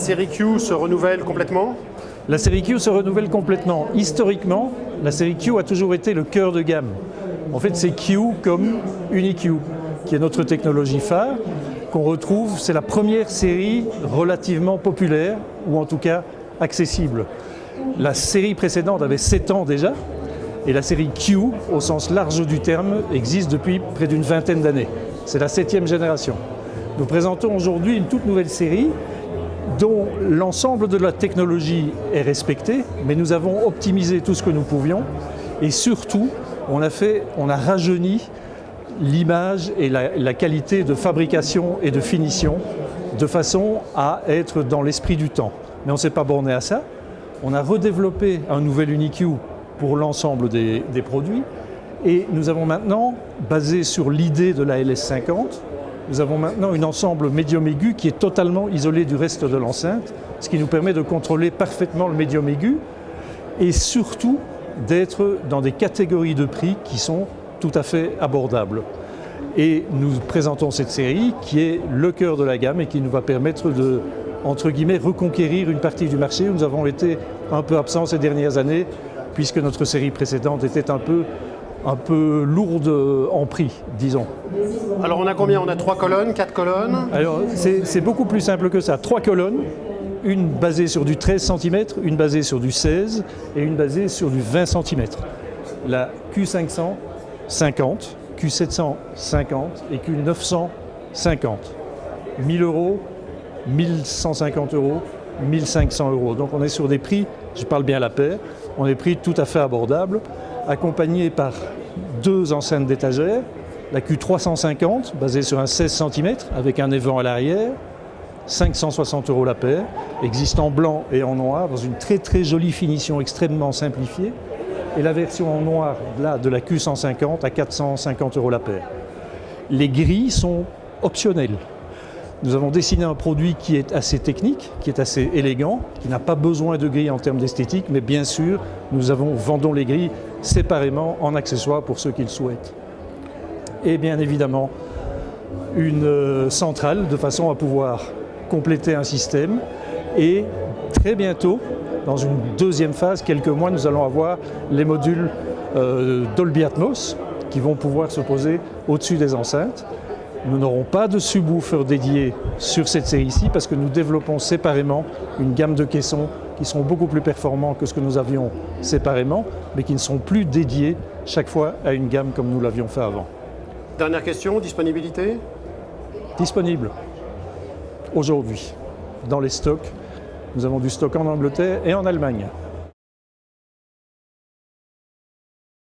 série Q se renouvelle complètement? La série Q se renouvelle complètement. Historiquement, la série Q a toujours été le cœur de gamme. En fait, c'est Q comme UniQ, qui est notre technologie phare, qu'on retrouve, c'est la première série relativement populaire, ou en tout cas accessible. La série précédente avait 7 ans déjà, et la série Q, au sens large du terme, existe depuis près d'une vingtaine d'années. C'est la 7e génération. Nous présentons aujourd'hui une toute nouvelle série dont l'ensemble de la technologie est respecté, mais nous avons optimisé tout ce que nous pouvions, et surtout, on a rajeuni l'image et la qualité de fabrication et de finition de façon à être dans l'esprit du temps. Mais on ne s'est pas borné à ça. On a redéveloppé un nouvel UniQ pour l'ensemble des produits et nous avons maintenant, basé sur l'idée de la LS50, nous avons maintenant un ensemble médium aigu qui est totalement isolé du reste de l'enceinte, ce qui nous permet de contrôler parfaitement le médium aigu et surtout d'être dans des catégories de prix qui sont tout à fait abordables. Et nous présentons cette série qui est le cœur de la gamme et qui nous va permettre de, entre guillemets, reconquérir une partie du marché où nous avons été un peu absents ces dernières années puisque notre série précédente était un peu lourde en prix, disons. Alors on a combien? On a 3 colonnes, 4 colonnes? Alors c'est beaucoup plus simple que ça. 3 colonnes, une basée sur du 13 cm, une basée sur du 16 et une basée sur du 20 cm. La Q550, Q750 et Q950. 1000 €, 1150 €, 1500 €. Donc on est sur des prix, je parle bien à la paire, on est prix tout à fait abordables, accompagnés par 2 enceintes d'étagères, la Q350 basée sur un 16 cm avec un évent à l'arrière, 560 € la paire, existe en blanc et en noir dans une très très jolie finition extrêmement simplifiée, et la version en noir là, de la Q150 à 450 € la paire. Les grilles sont optionnelles. Nous avons dessiné un produit qui est assez technique, qui est assez élégant, qui n'a pas besoin de grilles en termes d'esthétique, mais bien sûr, vendons les grilles séparément en accessoires pour ceux qui le souhaitent. Et bien évidemment, une centrale de façon à pouvoir compléter un système. Et très bientôt, dans une deuxième phase, quelques mois, nous allons avoir les modules Dolby Atmos qui vont pouvoir se poser au-dessus des enceintes. Nous n'aurons pas de subwoofer dédié sur cette série-ci parce que nous développons séparément une gamme de caissons qui seront beaucoup plus performants que ce que nous avions séparément, mais qui ne seront plus dédiés chaque fois à une gamme comme nous l'avions fait avant. Dernière question, disponibilité? Disponible aujourd'hui dans les stocks. Nous avons du stock en Angleterre et en Allemagne.